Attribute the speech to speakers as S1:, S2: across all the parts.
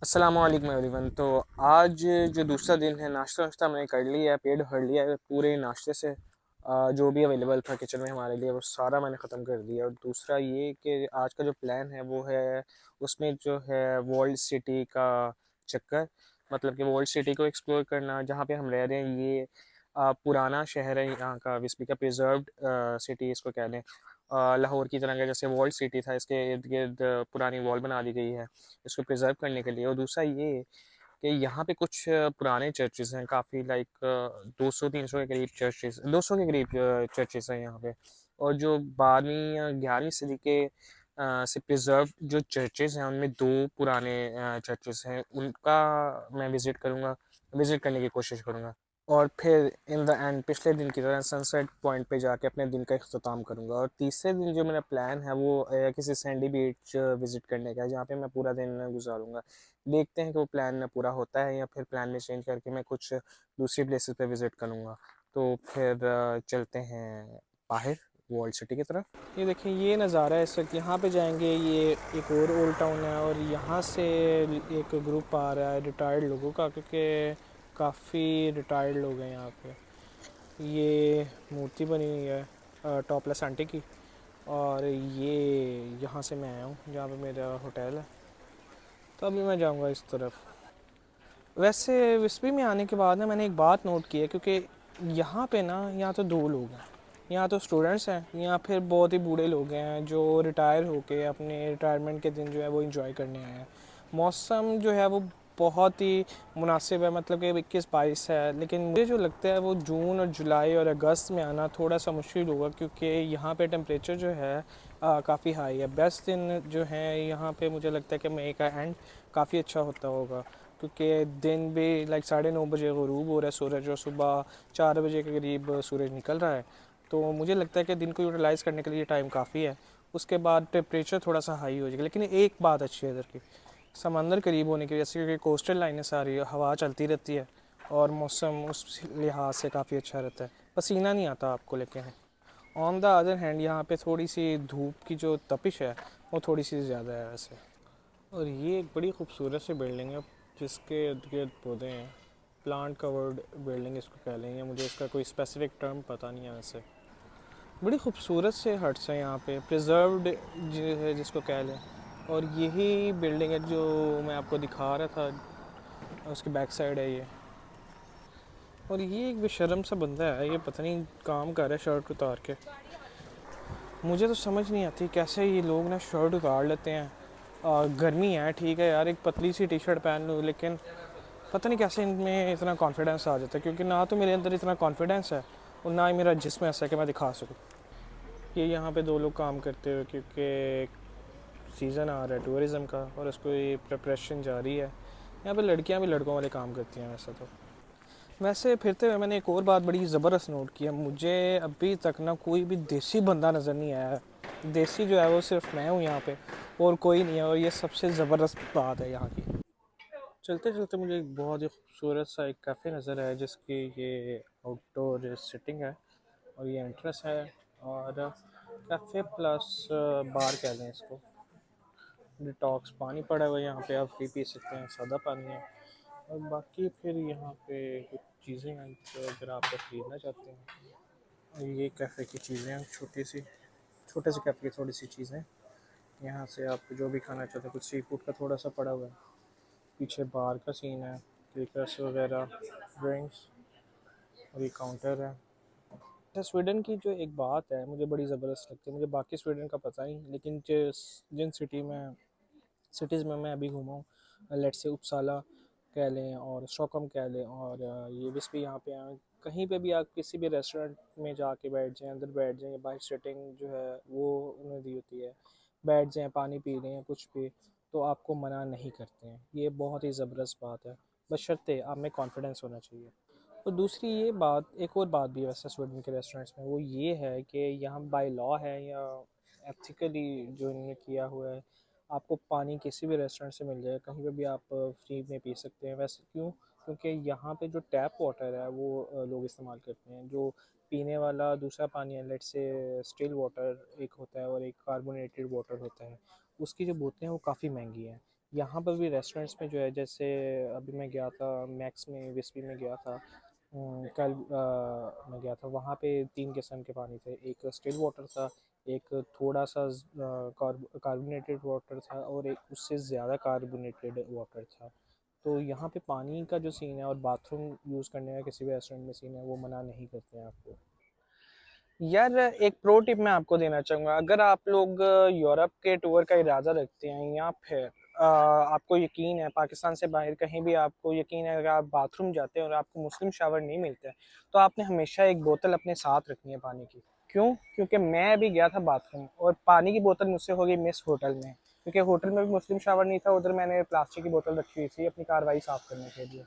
S1: अस्सलाम वालेकुम एवरीवन। तो आज जो दूसरा दिन है, नाश्ता वाश्ता हमने कर लिया है, पेट भर लिया है पूरे नाश्ते से। जो भी अवेलेबल था किचन में हमारे लिए वो सारा मैंने ख़त्म कर दिया। और दूसरा ये कि आज का जो प्लान है वो है, उसमें जो है वर्ल्ड सिटी का चक्कर, मतलब कि वर्ल्ड सिटी को एक्सप्लोर करना। जहाँ पे हम रह रहे हैं ये पुराना शहर है यहाँ का, विस्बी का प्रिजर्व्ड सिटी इसको कह लें। लाहौर की तरह का जैसे वर्ल्ड सिटी था, इसके इर्द गिर्द पुरानी वॉल बना दी गई है इसको प्रिजर्व करने के लिए। और दूसरा ये कि यहाँ पे कुछ पुराने चर्चेज हैं काफ़ी, लाइक 200-300 के करीब चर्चेज, 200 के करीब चर्चेज हैं यहाँ पे। और जो 12वीं या 11वीं सदी के से प्रिजर्व जो चर्चेज हैं उनमें दो पुराने चर्चेज हैं, उनका मैं विज़िट करूँगा, विज़िट करने की कोशिश करूँगा। और फिर इन द एंड पिछले दिन की तरह सनसेट पॉइंट पे जाके अपने दिन का अख्ताम करूँगा। और तीसरे दिन जो मेरा प्लान है वो किसी सैंडी बीच विज़िट करने का है, जहाँ पे मैं पूरा दिन गुजारूँगा। देखते हैं कि वो प्लान पूरा होता है या फिर प्लान में चेंज करके मैं कुछ दूसरी प्लेसेस पे विज़िट करूँगा। तो फिर चलते हैं बाहर वर्ल्ड सिटी की तरफ। ये देखिए, ये नज़ारा है इस वक्त। यहाँ पे जाएंगे, ये एक और ओल्ड टाउन है और यहाँ से एक ग्रुप आ रहा है रिटायर्ड लोगों का, क्योंकि काफ़ी रिटायर्ड लोग हैं यहाँ पे। ये मूर्ति बनी हुई है टॉपलेस आंटी की। और ये यहाँ से मैं आया हूँ जहाँ पे मेरा होटल है, तो अभी मैं जाऊँगा इस तरफ। वैसे विस्बी में आने के बाद ना मैंने एक बात नोट की है, क्योंकि यहाँ पे ना, यहाँ तो दो लोग हैं, यहाँ तो स्टूडेंट्स हैं या फिर बहुत ही बूढ़े लोग हैं जो रिटायर होके अपने रिटायरमेंट के दिन जो है वो इंजॉय करने आए हैं। मौसम जो है वो बहुत ही मुनासिब है, मतलब कि 21-22 है, लेकिन मुझे जो लगता है वो जून और जुलाई और अगस्त में आना थोड़ा सा मुश्किल होगा, क्योंकि यहाँ पे टेम्परेचर जो है काफ़ी हाई है। बेस्ट दिन जो है यहाँ पे मुझे लगता है कि मई का एंड काफ़ी अच्छा होता होगा, क्योंकि दिन भी लाइक 9:30 बजे ग़ुरूब हो रहा है सूरज, और सुबह 4 बजे के करीब सूरज निकल रहा है। तो मुझे लगता है कि दिन को यूटिलाइज़ करने के लिए टाइम काफ़ी है। उसके बाद टेम्परेचर थोड़ा सा हाई हो जाएगा, लेकिन एक बात अच्छी है इधर की, समंदर करीब होने की वजह से, क्योंकि कोस्टल लाइनें सारी हवा चलती रहती है और मौसम उस लिहाज से काफ़ी अच्छा रहता है, पसीना नहीं आता आपको। लेकिन ऑन द अदर हैंड यहाँ पे थोड़ी सी धूप की जो तपिश है वो थोड़ी सी ज़्यादा है वैसे। और ये एक बड़ी खूबसूरत सी बिल्डिंग है जिसके इर्द गिर्द पौधे हैं, प्लांट कवर्ड बिल्डिंग इसको कह लेंगे, मुझे इसका कोई स्पेसिफिक टर्म पता नहीं है वैसे। बड़ी खूबसूरत से हट्स हैं यहाँ पे, प्रिजर्व्ड जो है जिसको कह लें। और यही बिल्डिंग है जो मैं आपको दिखा रहा था, उसकी बैक साइड है ये। और ये एक बेशर्म सा बंदा है, ये पता नहीं काम कर रहा है शर्ट उतार के। मुझे तो समझ नहीं आती कैसे ये लोग ना शर्ट उतार लेते हैं। गर्मी है ठीक है यार, एक पतली सी टी शर्ट पहन लूँ, लेकिन पता नहीं कैसे इनमें इतना कॉन्फिडेंस आ जाता है, क्योंकि ना तो मेरे अंदर इतना कॉन्फिडेंस है और ना ही मेरा जिस्म ऐसा है कि मैं दिखा सकूँ। ये यहाँ पे दो लोग काम करते हुए, क्योंकि सीज़न आ रहा है टूरिज़म का और उसको ये प्रिपरेशन जारी है। यहाँ पे लड़कियाँ भी लड़कों वाले काम करती हैं वैसे तो। वैसे फिरते हुए मैंने एक और बात बड़ी ज़बरदस्त नोट की है, मुझे अभी तक ना कोई भी देसी बंदा नज़र नहीं आया है। देसी जो है वो सिर्फ मैं हूँ यहाँ पे, और कोई नहीं है, और ये सबसे ज़बरदस्त बात है यहाँ की। चलते चलते मुझे एक बहुत ही खूबसूरत सा एक कैफ़े नज़र आया, जिसकी ये आउटडोर सिटिंग है और ये एंट्रेंस है, और कैफ़े प्लस बार कह लें इसको। डिटॉक्स पानी पड़ा हुआ है यहाँ पे, आप फ्री पी सकते हैं, सादा पानी है। और बाकी फिर यहाँ पे कुछ चीज़ें हैं जो अगर आप ख़रीदना चाहते हैं, और ये कैफ़े की चीज़ें हैं, छोटे से कैफ़े की थोड़ी सी चीज़ें। यहाँ से आप जो भी खाना चाहते हैं, कुछ सी फूड का थोड़ा सा पड़ा हुआ है। पीछे बार का सीन है, केकर्स वगैरह, ड्रिंक्स, और ये काउंटर है। अच्छा, स्वीडन की जो एक बात है मुझे बड़ी ज़बरदस्त लगती है, मुझे बाकी स्वीडन का पता नहीं, लेकिन जिन सिटीज़ में मैं अभी घूमा हूँ, लेट्स से उपसाला कह लें और स्टॉकहोम कह लें, और ये विस्बी यहाँ पे आए, कहीं पे भी आप किसी भी रेस्टोरेंट में जाके बैठ जाएं, अंदर बैठ जाएं, बाहर सिटिंग जो है वो उन्हें दी होती है, बैठ जाएं, पानी पी लें, कुछ भी, तो आपको मना नहीं करते हैं। ये बहुत ही ज़बरदस्त बात है, बशर्ते आप में कॉन्फिडेंस होना चाहिए। और दूसरी ये बात, एक और बात भी है वैसे स्वीडन के रेस्टोरेंट्स में, वो ये है कि यहाँ बाय लॉ है या एथिकली जो इन्होंने किया हुआ है, आपको पानी किसी भी रेस्टोरेंट से मिल जाएगा, कहीं पे भी आप फ्री में पी सकते हैं। वैसे क्यों? क्योंकि यहाँ पे जो टैप वाटर है वो लोग इस्तेमाल करते हैं, जो पीने वाला दूसरा पानी है, लेट से स्टिल वाटर एक होता है और एक कार्बोनेटेड वाटर होता है, उसकी जो बोतलें हैं वो काफ़ी महंगी हैं। यहाँ पर भी रेस्टोरेंट्स में जो है, जैसे अभी मैं गया था मैक्स में, विस्बी में गया था। कल मैं गया था वहाँ पे 3 किस्म के पानी थे। एक स्टिल वाटर था, एक थोड़ा सा कार्बोनेटेड वाटर था, और एक उससे ज़्यादा कार्बोनेटेड वाटर था। तो यहाँ पे पानी का जो सीन है और बाथरूम यूज़ करने का किसी भी रेस्टोरेंट में सीन है, वो मना नहीं करते हैं आपको। यार एक प्रो टिप मैं आपको देना चाहूँगा, अगर आप लोग यूरोप के टूर का इरादा रखते हैं, या फिर आपको यकीन है पाकिस्तान से बाहर कहीं भी आपको यकीन है, अगर आप बाथरूम जाते हैं और आपको मुस्लिम शावर नहीं मिलता है, तो आपने हमेशा एक बोतल अपने साथ रखनी है पानी की। क्यों? क्योंकि मैं अभी गया था बाथरूम और पानी की बोतल मुझसे हो गई मिस होटल में, क्योंकि होटल में भी मुस्लिम शावर नहीं था, उधर मैंने प्लास्टिक की बोतल रखी हुई थी अपनी कार्रवाई साफ़ करने के लिए।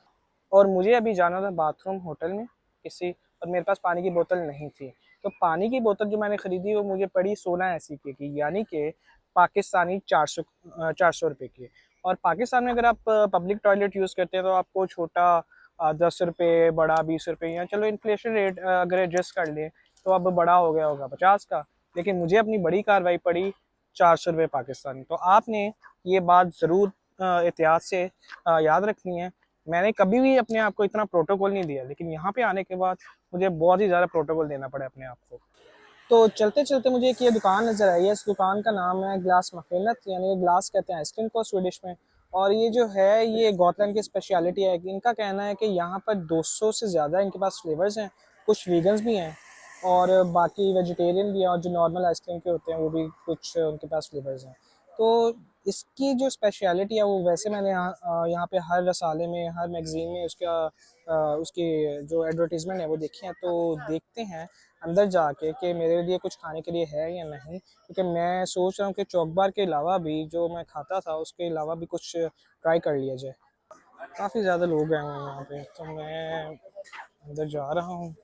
S1: और मुझे अभी जाना था बाथरूम होटल में किसी, और मेरे पास पानी की बोतल नहीं थी। तो पानी की बोतल जो मैंने ख़रीदी वो मुझे पड़ी 16 SEK की, यानी कि पाकिस्तानी 400 रुपये की। और पाकिस्तान में अगर आप पब्लिक टॉयलेट यूज़ करते हैं तो आपको छोटा 10 रुपये, बड़ा 20 रुपये, या चलो इन्फ्लेशन रेट अगर एडजस्ट कर लें तो अब बड़ा हो गया होगा 50 का। लेकिन मुझे अपनी बड़ी कार्रवाई पड़ी 400 रुपये पाकिस्तानी। तो आपने ये बात ज़रूर एहतियात से याद रखनी है। मैंने कभी भी अपने आप को इतना प्रोटोकॉल नहीं दिया, लेकिन यहाँ पे आने के बाद मुझे बहुत ही ज़्यादा प्रोटोकॉल देना पड़ा अपने आप को। तो चलते चलते मुझे एक ये दुकान नज़र आई है। इस दुकान का नाम है ग्लास मफिनत, यानी ग्लास कहते हैं आइसक्रीम को स्वीडिश में। और ये जो है ये गॉटलैंड की स्पेशलिटी है। इनका कहना है कि यहाँ पर 200 से ज़्यादा इनके पास फ्लेवर्स हैं, कुछ वीगन्स भी हैं और बाकी वेजिटेरियन भी हैं, और जो नॉर्मल आइसक्रीम के होते हैं वो भी कुछ उनके पास फ्लेवर्स हैं। तो इसकी जो स्पेशलिटी है वो वैसे मैंने यहाँ पे हर रसाले में, हर मैगज़ीन में उसकी जो एडवर्टीज़मेंट है वो देखी है। तो देखते हैं अंदर जाके कि मेरे लिए कुछ खाने के लिए है या नहीं, क्योंकि मैं सोच रहा हूँ कि चॉक बार के अलावा भी जो मैं खाता था उसके अलावा भी कुछ ट्राई कर लिया जाए। काफ़ी ज़्यादा लोग आए हुए हैं यहाँ पे, तो मैं अंदर जा रहा हूँ।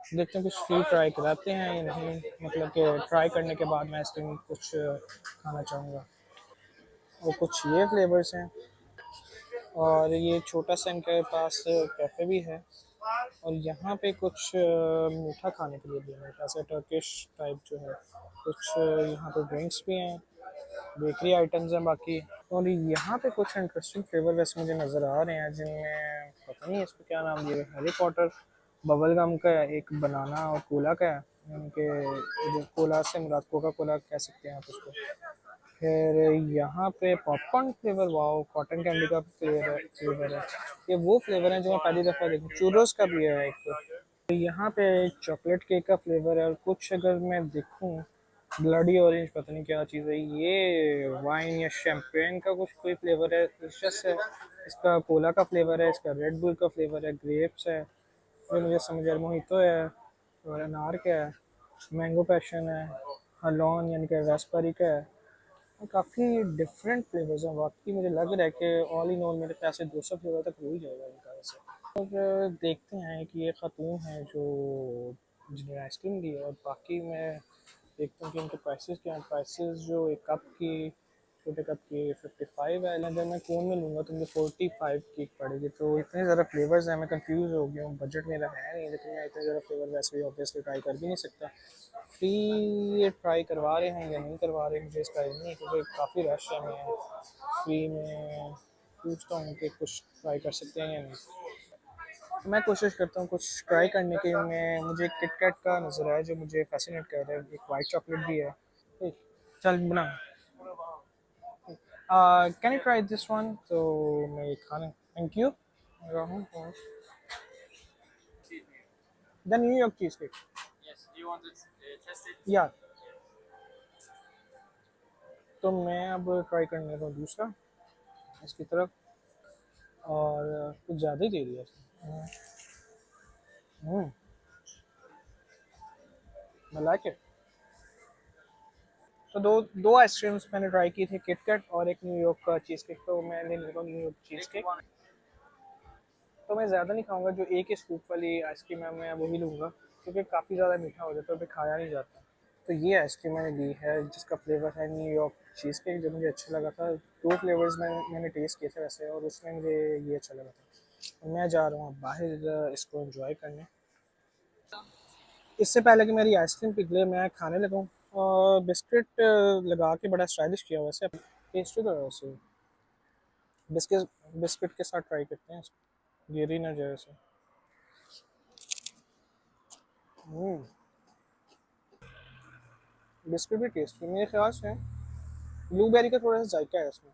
S1: देखते हैं कुछ फ्री ट्राई कराते हैं या नहीं, मतलब कि ट्राई करने के बाद मैं आइसक्रीम कुछ खाना चाहूँगा। और कुछ ये फ्लेवर्स हैं, और ये छोटा सा इनके पास कैफ़े भी है। और यहाँ पे कुछ मीठा खाने के लिए भी है, मीठा सा टर्किश टाइप जो है कुछ। यहाँ पे ड्रिंक्स भी हैं, बेकरी आइटम्स हैं बाकी। और यहाँ पे कुछ इंटरेस्टिंग फ्लेवर वैसे मुझे नज़र आ रहे हैं, जिनमें पता नहीं इसको क्या नाम दिया है। हैरी पॉटर बबल गम का है, एक बनाना और कोला का है। उनके जो कोला से मुराद कोका कोला कह सकते हैं आप उसको। फिर यहाँ पे popcorn flavour, wow, cotton candy का फ्लेवर है। ये वो फ्लेवर है जो मैं पहली दफ़ा देखूँ। चूरोस का भी है एक। तो यहाँ पे चॉकलेट केक का फ्लेवर है, और कुछ अगर मैं देखूँ ब्लडी ऑरेंज, पता नहीं क्या चीज़ है ये, वाइन या शैम्पेन का कुछ कोई फ्लेवर है, डिलीशियस है। इसका कोला का फ्लेवर है, इसका रेड बुल का फ्लेवर है, ग्रेप्स है, फिर मुझे समझ आ, मोहितो है, और अनार का है, मैंगो पैशन है, हलॉन यानी कि रास्पबेरी का है। काफ़ी डिफरेंट फ्लेवर्स हैं। वाकई मुझे लग रहा है कि ऑल इन ऑल मेरे ख्याल से 200 फ्लेवर तक हो ही जाएगा इनका वैसे। और देखते हैं कि ये खातून है जो जिन्हें आइसक्रीम दी है, और बाकी मैं देखता हूँ कि इनके प्राइसेस क्या हैं। प्राइसेस जो एक कप की, छोटे कप की 55 है, अगर मैं कोन में लूँगा तो मुझे 45 की पड़ेगी। तो इतने ज़्यादा फ्लेवर्स हैं, मैं कंफ्यूज हो गया हूँ। बजट मेरा है नहीं, लेकिन मैं इतने ज़्यादा फ्लेवर वैसे भी ऑब्वियसली ट्राई कर भी नहीं सकता। फ्री ये ट्राई करवा रहे हैं या नहीं करवा रहे मुझे इसका आइडिया नहीं, क्योंकि काफ़ी रश है। मैं फ्री में पूछता हूँ कि कुछ ट्राई कर सकते हैं या नहीं। तो मैं कोशिश करता हूँ कुछ ट्राई करने की। मैं मुझे किटकैट का नज़र आया जो मुझे फैसिनेट कर रहा है। एक वाइट चॉकलेट भी है। चल बना, can you try this one. तो मैं ये खाना, thank you. The New York cheese cake, या। तो मैं अब ट्राई करने का दूसरा इसकी तरफ, और कुछ ज़्यादा ही दे दिया। मैं लाइक इट। तो दो दो आइसक्रीम्स मैंने ट्राई की थी, किटकैट और एक न्यूयॉर्क का चीज़ केक। तो मैं ले लूँगा न्यूयॉर्क चीज़ केक। तो मैं ज़्यादा नहीं खाऊंगा, जो एक ही स्कूप वाली आइसक्रीम है मैं वही लूँगा, क्योंकि काफ़ी ज़्यादा मीठा हो जाता है, फिर खाया नहीं जाता। तो ये आइसक्रीम मैंने ली है जिसका फ्लेवर है न्यूयॉर्क चीज़ केक, जो मुझे अच्छा लगा था। दो फ्लेवर्स मैंने टेस्ट किए थे वैसे, और उसमें मुझे ये अच्छा लगा था। मैं जा रहा हूँ बाहर इसको एंजॉय करने। इससे पहले कि मेरी आइसक्रीम पिघले मैं खाने लगूँ। और बिस्किट लगा के बड़ा स्टाइलिश किया वैसे, पेस्ट्री तो है वैसे। बिस्किट बिस्किट के साथ ट्राई करते हैं इसको, गिर ही ना जाए ऐसे। बिस्किट भी टेस्टी मेरे ख्याल से, ब्लूबेरी का थोड़ा सा जायका है इसमें।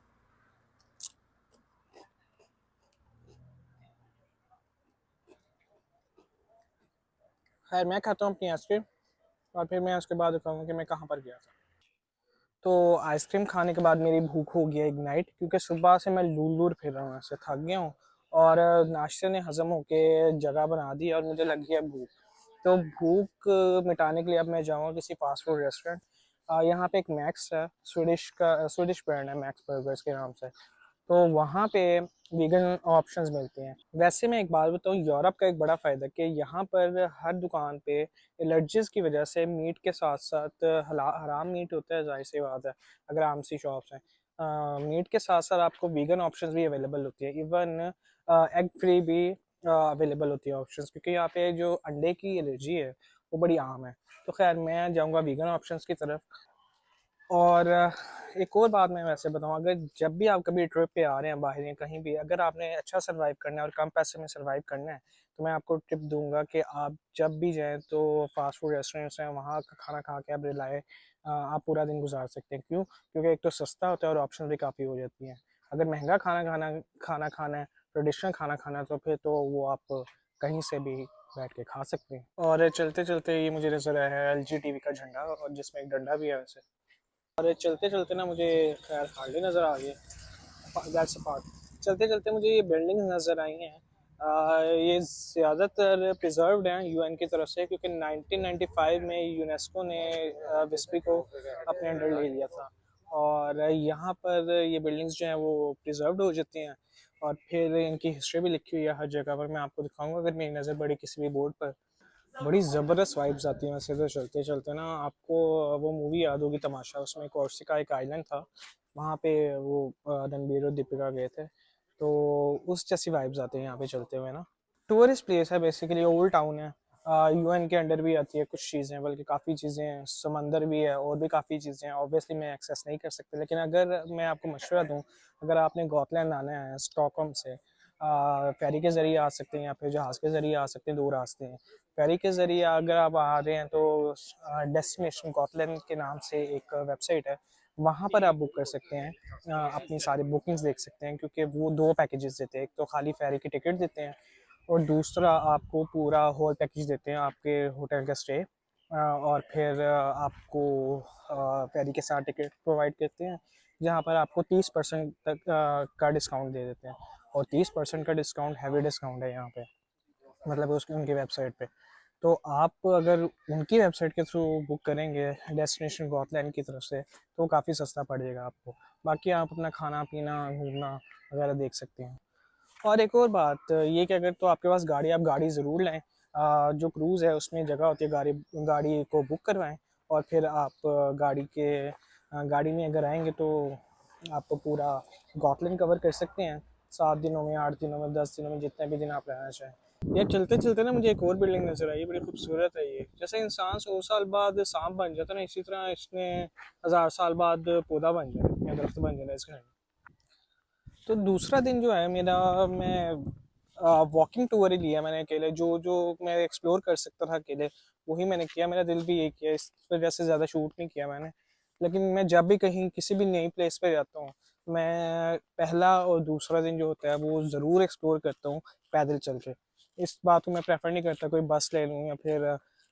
S1: खैर मैं खाता हूँ अपनी आइसक्रीम, और फिर मैं उसके बाद बताऊँगा कि मैं कहाँ पर गया था। तो आइसक्रीम खाने के बाद मेरी भूख हो गई इग्नाइट, क्योंकि सुबह से मैं लूर लूर फिर रहा हूँ, ऐसे थक गया हूँ। और नाश्ते ने हजम होके जगह बना दी और मुझे लगी है भूख। तो भूख मिटाने के लिए अब मैं जाऊँगा किसी फास्ट फूड रेस्टोरेंट। यहाँ पे एक मैक्स है, स्वीडिश ब्रांड है, मैक्स बर्गर्स के नाम से। तो वहाँ पे वीगन ऑप्शंस मिलते हैं। वैसे मैं एक बात बताऊँ, यूरोप का एक बड़ा फ़ायदा कि यहाँ पर हर दुकान पे एलर्जीज़ की वजह से मीट के साथ साथ हराम मीट होता है, ज़ाहिर सी बात है, अगर आम सी शॉप्स हैं। मीट के साथ साथ आपको वीगन ऑप्शंस भी अवेलेबल होती है, इवन एग फ्री भी अवेलेबल होती है ऑप्शंस, क्योंकि यहाँ पे जो अंडे की एलर्जी है वो बड़ी आम है। तो खैर मैं जाऊँगा वीगन ऑप्शंस की तरफ। और एक और बात मैं वैसे बताऊँ, अगर जब भी आप कभी ट्रिप पे आ रहे हैं बाहर या कहीं भी, अगर आपने अच्छा सर्वाइव करना है और कम पैसे में सर्वाइव करना है, तो मैं आपको टिप दूंगा कि आप जब भी जाएं तो फास्ट फूड रेस्टोरेंट्स हैं वहाँ का खाना खा के आप रिलाए, आप पूरा दिन गुजार सकते हैं। क्यों? क्योंकि एक तो सस्ता होता है और ऑप्शन भी काफ़ी हो जाती हैं। अगर महंगा खाना खाना है, ट्रेडिशनल खाना खाना है, तो फिर तो वो आप कहीं से भी बैठ के खा सकते हैं। और चलते चलते ये मुझे नज़र आया है LG TV का झंडा, और जिसमें एक डंडा भी है वैसे। और चलते चलते ना मुझे खैर हार्डली नज़र आ गई, दैट्स अ पार्ट। चलते चलते मुझे ये बिल्डिंग नज़र आई हैं। ये ज़्यादातर प्रिजर्व्ड हैं यूएन की तरफ से, क्योंकि 1995 में यूनेस्को ने विस्पी को अपने अंडर ले लिया था। और यहाँ पर ये बिल्डिंग्स जो हैं वो प्रिजर्व्ड हो जाती हैं, और फिर इनकी हिस्ट्री भी लिखी हुई है हर जगह पर। मैं आपको दिखाऊंगा अगर मेरी नज़र पड़ी किसी भी बोर्ड पर। बड़ी ज़बरदस्त वाइब्स आती हैं वैसे तो चलते चलते ना। आपको वो मूवी याद होगी तमाशा, उसमें कोर्सिका एक आइलैंड था, वहाँ पे वो रणबीर और दीपिका गए थे। तो उस जैसी वाइब्स आती हैं यहाँ पे चलते हुए ना। टूरिस्ट प्लेस है बेसिकली, ओल्ड टाउन है। यूएन के अंडर भी आती है कुछ चीज़ें, बल्कि काफ़ी चीज़ें हैं, समंदर भी है और भी काफ़ी चीज़ें हैं। ऑब्वियसली मैं एक्सेस नहीं कर सकते, लेकिन अगर मैं आपको मशवरा दूँ, अगर आपने गॉटलैंड आना है स्टॉकहोम से, फेरी के ज़रिए आ सकते हैं या फिर जहाज़ के ज़रिए आ सकते हैं, दो रास्ते हैं। फेरी के ज़रिए अगर आप आ रहे हैं तो डेस्टिनेशन गॉटलैंड के नाम से एक वेबसाइट है, वहाँ पर आप बुक कर सकते हैं। अपनी सारी बुकिंग्स देख सकते हैं, क्योंकि वो दो पैकेजेस देते हैं, एक तो खाली फेरी की टिकट देते हैं, और दूसरा आपको पूरा होल पैकेज देते हैं, आपके होटल का स्टे, और फिर आपको फेरी के साथ टिकट प्रोवाइड करते हैं, जहाँ पर आपको 30% तक का डिस्काउंट दे देते हैं। और 30% का डिस्काउंट हैवी डिस्काउंट है यहाँ पे, मतलब उसकी उनकी वेबसाइट पे। तो आप अगर उनकी वेबसाइट के थ्रू बुक करेंगे डेस्टिनेशन गॉटलैंड की तरफ से, तो काफ़ी सस्ता पड़ेगा आपको। बाकी आप अपना खाना पीना घूमना वगैरह देख सकते हैं। और एक और बात ये कि अगर तो आपके पास गाड़ी, आप गाड़ी ज़रूर लें। जो क्रूज़ है उसमें जगह होती है, गाड़ी गाड़ी को बुक करवाएं, और फिर आप गाड़ी में अगर आएंगे तो आप पूरा गॉटलैंड कवर कर सकते हैं 7 दिनों में, 8 दिनों में, 10 दिनों में, जितने भी दिन आप रहना चाहें। यार चलते चलते ना मुझे एक और बिल्डिंग नज़र आई, बड़ी खूबसूरत है ये। जैसे इंसान 100 साल बाद सांप बन जाता है ना, इसी तरह इसने 1000 साल बाद पौधा बन जाए या दरख्त बन जाए इसका। तो दूसरा दिन जो है मेरा, मैं वॉकिंग टूर ही लिया मैंने अकेले, जो जो मैं एक्सप्लोर कर सकता था अकेले वही मैंने किया। मेरा दिल भी यही किया, इस वजह से ज़्यादा शूट नहीं किया मैंने। लेकिन मैं जब भी कहीं किसी भी नई प्लेस पे जाता हूँ, मैं पहला और दूसरा दिन जो होता है वो ज़रूर एक्सप्लोर करता हूँ पैदल चल के। इस बात को मैं प्रेफर नहीं करता कोई बस ले लूँ या फिर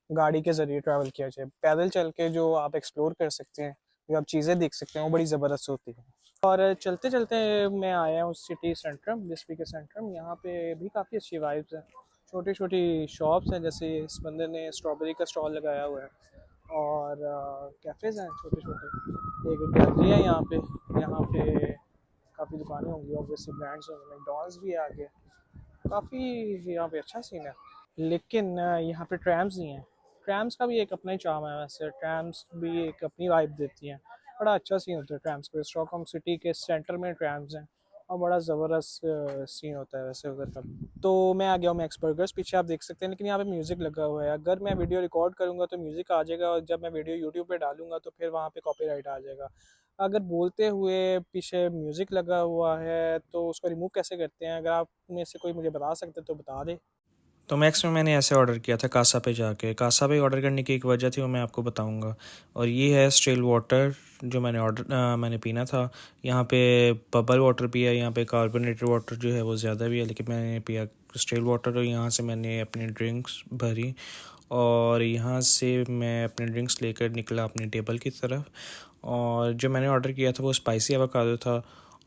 S1: गाड़ी के ज़रिए ट्रैवल किया जाए। पैदल चल के जो आप एक्सप्लोर कर सकते हैं, जो आप चीज़ें देख सकते हैं, वो बड़ी ज़बरदस्त होती है। और चलते चलते मैं आया हूँ सिटी सेंटर, बिस्बी के सेंटर में। यहाँ पे भी काफ़ी अच्छी वाइब्स हैं, छोटी छोटी शॉप्स हैं, जैसे इस बंदे ने स्ट्रॉबेरी का स्टॉल लगाया हुआ है, और कैफ़ेज़ हैं छोटे छोटे। एक गैलरी है यहाँ पे, यहाँ पे काफ़ी दुकानें होंगी, ऑब्वियसली ब्रांड्स होंगे, मैकडॉनल्ड्स भी है आगे। काफ़ी यहाँ पे अच्छा सीन है। लेकिन यहाँ पे ट्रैम्स नहीं है। ट्रैम्स का भी एक अपना ही चार्म है, वैसे ट्रैम्स भी एक अपनी वाइब देती हैं। बड़ा अच्छा सीन होता है ट्रैम्स पे, स्टॉकहोम सिटी के सेंटर में ट्रैम्स हैं, और बड़ा ज़बरदस्त सीन होता है वैसे उधर का। तो मैं आ गया हूँ मैक्स बर्गर्स, पीछे आप देख सकते हैं, लेकिन यहाँ पे म्यूज़िक लगा हुआ है। अगर मैं वीडियो रिकॉर्ड करूँगा तो म्यूज़िक आ जाएगा, और जब मैं वीडियो यूट्यूब पे डालूंगा तो फिर वहाँ पे कॉपीराइट आ जाएगा। अगर बोलते हुए पीछे म्यूज़िक लगा हुआ है तो उसको रिमूव कैसे करते हैं? अगर आप में से कोई मुझे बता सकते तो बता दें।
S2: तो मैक्स में मैंने ऐसे ऑर्डर किया था कासा पे जाके। कासा पे ऑर्डर करने की एक वजह थी, वो मैं आपको बताऊंगा। और ये है स्टिल वाटर जो मैंने पीना था। यहाँ पे बबल वाटर पिया, यहाँ पे कार्बोनेटेड वाटर जो है वो ज़्यादा भी है, लेकिन मैंने पिया स्टिल वाटर। और यहाँ से मैंने अपनी ड्रिंक्स भरी और यहाँ से मैं अपने ड्रिंक्स लेकर निकला अपनी टेबल की तरफ। और जो मैंने ऑर्डर किया था वो स्पाइसी एवोकाडो था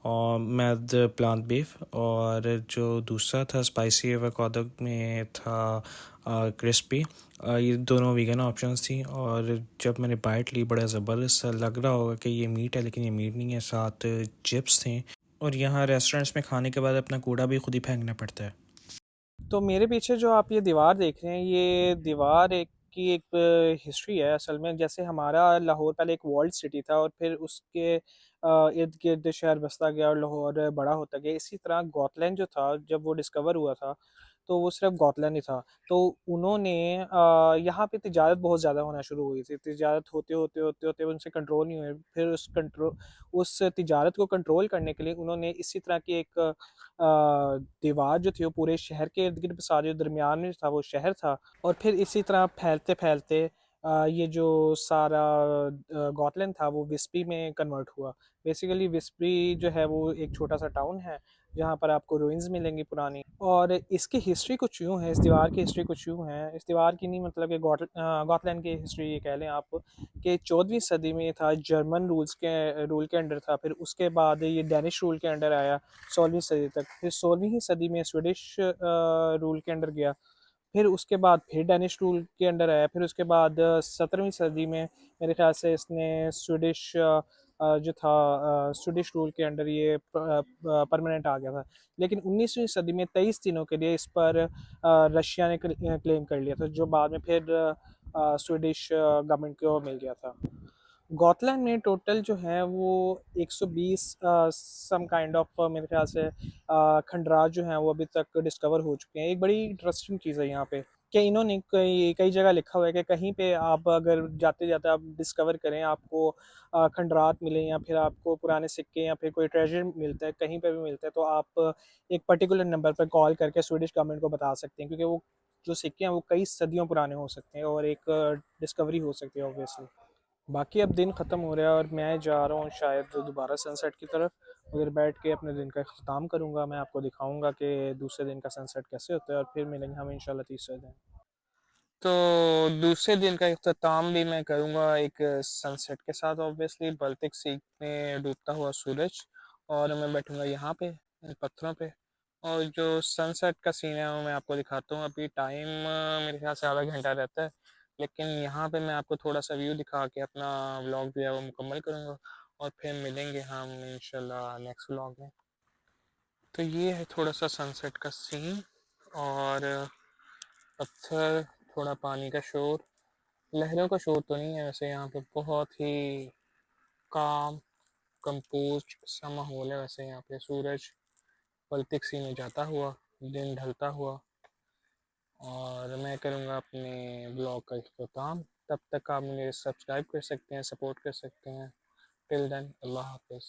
S2: और मैद प्लांट बीफ, और जो दूसरा था स्पाइसी एवोकाडो में था क्रिस्पी। ये दोनों वीगन ऑप्शंस थी। और जब मैंने बाइट ली, बड़ा ज़बरदस्त सा लग रहा होगा कि ये मीट है, लेकिन ये मीट नहीं है। साथ चिप्स थे। और यहाँ रेस्टोरेंट्स में खाने के बाद अपना कूड़ा भी खुद ही फेंकना पड़ता है।
S1: तो मेरे पीछे जो आप ये दीवार देख रहे हैं, ये दीवार एक हिस्ट्री है असल में। जैसे हमारा लाहौर पहले एक वॉल्ड सिटी था और फिर उसके इर्द गिर्द शहर बसता गया और लाहौर बड़ा होता गया। इसी तरह गौतलैंड जो था, जब वो डिस्कवर हुआ था तो वो सिर्फ गौतलैंड ही था। तो उन्होंने यहाँ पे तिजारत बहुत ज़्यादा होना शुरू हुई थी। तिजारत होते होते होते होते उनसे कंट्रोल नहीं हुए। फिर उस तिजारत को कंट्रोल करने के लिए उन्होंने इसी तरह की एक दीवार जो थी वो पूरे शहर के इर्द गिर्द बसा दी। दरमियान में था वो शहर था। और फिर इसी तरह फैलते फैलते ये जो सारा गॉटलैंड था वो विस्पी में कन्वर्ट हुआ। बेसिकली विस्पी जो है वो एक छोटा सा टाउन है जहाँ पर आपको रूइंस मिलेंगी पुरानी। और इसकी हिस्ट्री कुछ यूँ है, इस दीवार की हिस्ट्री कुछ यूँ है। इस दीवार की नहीं, मतलब कि गॉटलैंड की हिस्ट्री ये कह लें आप कि 14वीं सदी में ये था, जर्मन रूल के अंडर था। फिर उसके बाद ये डैनिश रूल के अंडर आया 16वीं सदी तक। फिर 16वीं सदी में स्वीडिश रूल के अंडर गया। फिर उसके बाद फिर डेनिश रूल के अंडर आया। फिर उसके बाद 17वीं सदी में मेरे ख्याल से इसने स्वीडिश जो था स्वीडिश रूल के अंडर ये परमानेंट आ गया था। लेकिन 19वीं सदी में 23 दिनों के लिए इस पर रशिया ने क्लेम कर लिया था, जो बाद में फिर स्वीडिश गवर्नमेंट को मिल गया था। गॉटलैंड में टोटल जो है वो 120 सम काइंड ऑफ मेरे ख्याल से खंडरात जो हैं वो अभी तक डिस्कवर हो चुके हैं। एक बड़ी इंटरेस्टिंग चीज़ है यहाँ पे कि इन्होंने कई कई जगह लिखा हुआ है कि कहीं पे आप अगर जाते जाते आप डिस्कवर करें, आपको खंडरात मिले या फिर आपको पुराने सिक्के या फिर कोई ट्रेजर मिलता है, कहीं पे भी मिलता है, तो आप एक पर्टिकुलर नंबर पर कॉल करके स्वीडिश गवर्नमेंट को बता सकते हैं, क्योंकि वो जो सिक्के हैं वो कई सदियों पुराने हो सकते हैं और एक डिस्कवरी हो सकती है ऑब्वियसली। बाकी अब दिन ख़त्म हो रहा है और मैं जा रहा हूँ शायद दोबारा सनसेट की तरफ। उधर बैठ के अपने दिन का अख्ताम करूँगा। मैं आपको दिखाऊँगा कि दूसरे दिन का सनसेट कैसे होता है और फिर मिलेंगे हम इंशाल्लाह तीसरे दिन। तो दूसरे दिन का इख्तिताम भी मैं करूँगा एक सनसेट के साथ, ऑब्वियसली बाल्टिक सी में डूबता हुआ सूरज। और मैं बैठूँगा यहाँ पे इन पत्थरों पे और जो सनसेट का सीन है वो मैं आपको दिखाता हूँ। अभी टाइम मेरे ख्याल से आधा घंटा रहता है, लेकिन यहाँ पे मैं आपको थोड़ा सा व्यू दिखा के अपना व्लॉग जो है वो मुकम्मल करूँगा और फिर मिलेंगे हम इंशाल्लाह नेक्स्ट व्लॉग में। तो ये है थोड़ा सा सनसेट का सीन और पत्थर, थोड़ा पानी का शोर। लहरों का शोर तो नहीं है वैसे, यहाँ पे बहुत ही काम कंपोज सा माहौल है। वैसे यहाँ पे सूरज पलतिक सी में जाता हुआ, दिन ढलता हुआ, और मैं करूँगा अपने ब्लॉग का इख्तिताम। तब तक आप मुझे सब्सक्राइब कर सकते हैं, सपोर्ट कर सकते हैं। टिल देन अल्लाह हाफिज़।